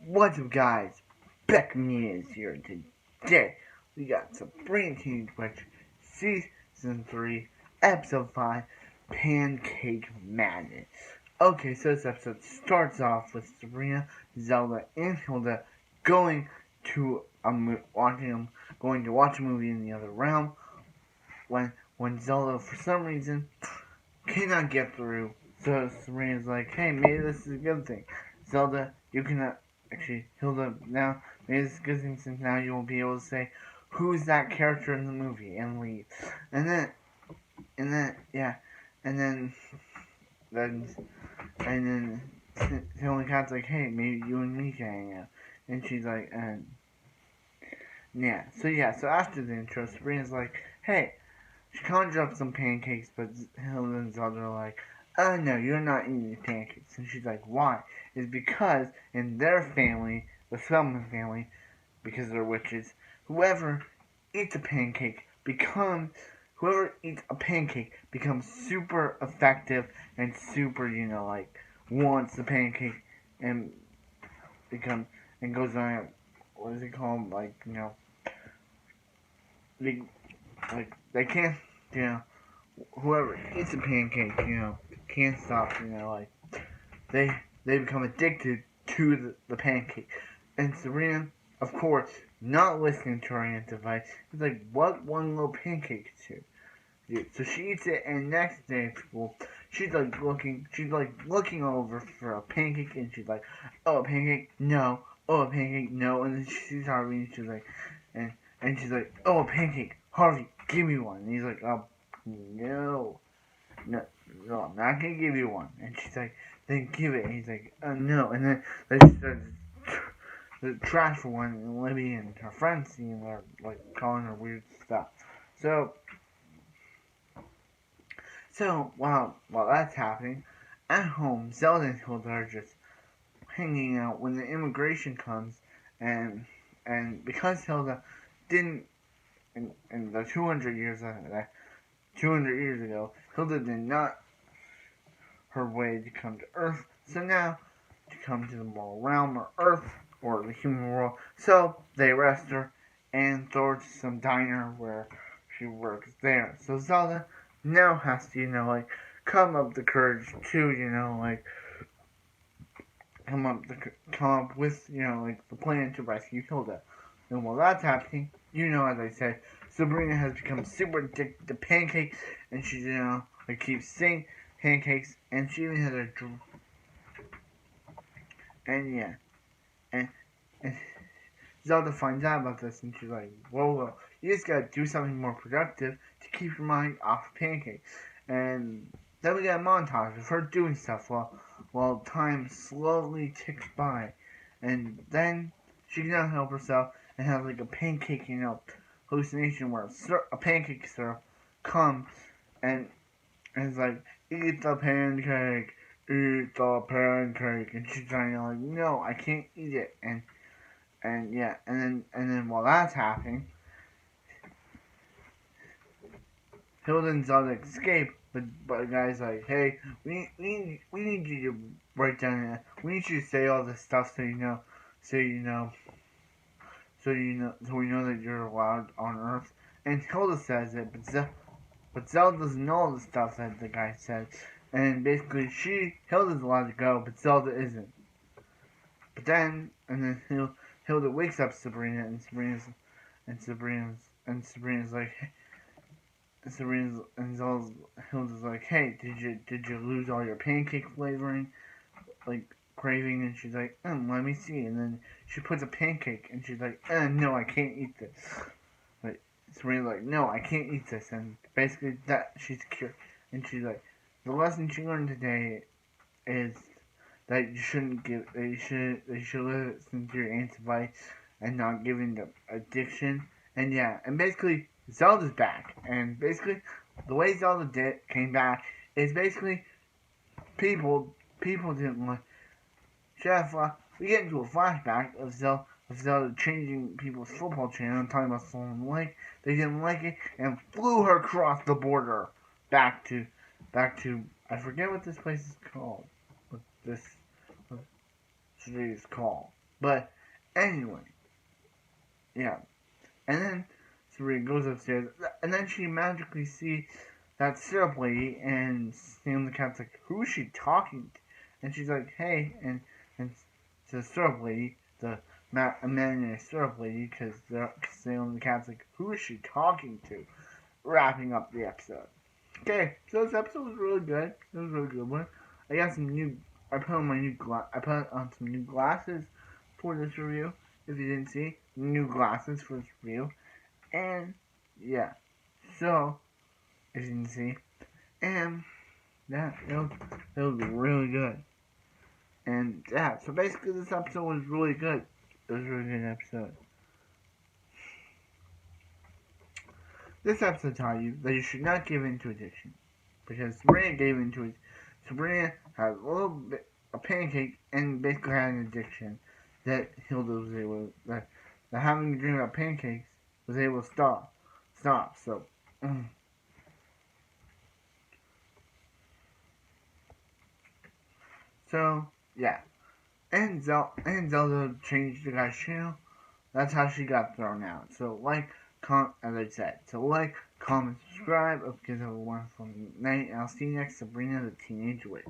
What's up, guys? Beckman is here today. We got Sabrina Teenage Witch Season 3, Episode 5, Pancake Madness. Okay, so this episode starts off with Sabrina, Zelda, and Hilda going to going to watch a movie in the other realm when Zelda, for some reason, cannot get through. So Sabrina's like, hey, maybe this is a good thing. Zelda, you cannot. Actually, Hilda, now, maybe this is a good thing since now you will be able to say, who's that character in the movie, and leave. And then, yeah, and then the only cat's like, hey, maybe you and me can hang out. And she's like, yeah. So after the intro, Sabrina's like, hey, she conjured up some pancakes, but Hilda and Zelda are like, oh no, you're not eating the pancakes. And she's like, why? It's because in their family, the Spellman family, because they're witches, whoever eats a pancake becomes super effective and super, wants the pancake and goes on, what is it called? They can't, whoever eats a pancake, can't stop, they become addicted to the pancake. And Sabrina, of course, not listening to her aunt advice, is like, what one little pancake to do? So she eats it, and next day at school, she's looking over for a pancake, and she's like, oh, a pancake, no, oh, a pancake, no, and then she sees Harvey, and she's like, and she's like, oh, a pancake, Harvey, give me one. And he's like, oh, no, I'm not gonna give you one. And she's like, then give it. And he's like, no. And then she starts the trash for one, and Libby and her friends seeing her, calling her weird stuff. So while that's happening, at home, Zelda and Hilda are just hanging out when the immigration comes, and because Hilda didn't, in the 200 years ago, Hilda did not her way to come to Earth, so now to come to the moral realm or Earth or the human world. So they arrest her and throw her to some diner where she works there. So Zelda now has to, come up the courage to, come up with, the plan to rescue Hilda. And while that's happening, as I said, Sabrina has become super addicted to pancakes, and she, keeps saying pancakes, and she even has a and Zelda finds out about this, and she's like, whoa, you just gotta do something more productive to keep your mind off pancakes. And then we get a montage of her doing stuff while time slowly ticks by, and then she cannot help herself and has a pancake, hallucination where a pancake syrup comes and it's like, eat the pancake, and she's trying to no, I can't eat it, and then while that's happening, Hilda and Zelda escape, but the guy's like, hey, we need you to write down that. We need you to say all this stuff so we know that you're allowed on Earth. And Hilda says it, but Zelda doesn't know all the stuff that the guy said. And basically, Hilda's allowed to go, but Zelda isn't. But then Hilda wakes up Sabrina, and Sabrina's like, Hilda's like, hey, did you lose all your pancake flavoring, craving? And she's like, let me see. And then she puts a pancake, and she's like, no, I can't eat this. Like, Sabrina's like, no, I can't eat this. And basically that she's cured. And she's like, the lesson she learned today is that you should listen to your aunt's advice and not give in to addiction. And basically Zelda's back, and basically the way Zelda came back is basically people didn't like. We get into a flashback of Zelda changing people's football channel and talking about Solon Lake. They didn't like it and flew her across the border back to I forget what this place is called. What this city is called. But anyway, yeah. And then Sabrina goes upstairs, and then she magically sees that syrup lady, and Sam the cat's like, "Who is she talking to?" And she's like, "Hey," and to the syrup lady, the imaginary syrup lady, because Sam the cat's like, "Who is she talking to?" Wrapping up the episode. Okay, so this episode was really good. It was a really good one. I got some new. I put on some new glasses for this review. If you didn't see, new glasses for this review, and yeah. So if you didn't see, and yeah, it was really good. And yeah, so basically this episode was really good. It was a really good episode. This episode taught you that you should not give in to addiction. Because Sabrina gave into it. Sabrina had a little bit a pancake and basically had an addiction that Hilda was able that having a dream about pancakes was able to stop. So so yeah. And Zelda changed the guy's channel. That's how she got thrown out. So as I said, so comment, subscribe. Hope you guys have a wonderful night. And I'll see you next. Sabrina the Teenage Witch.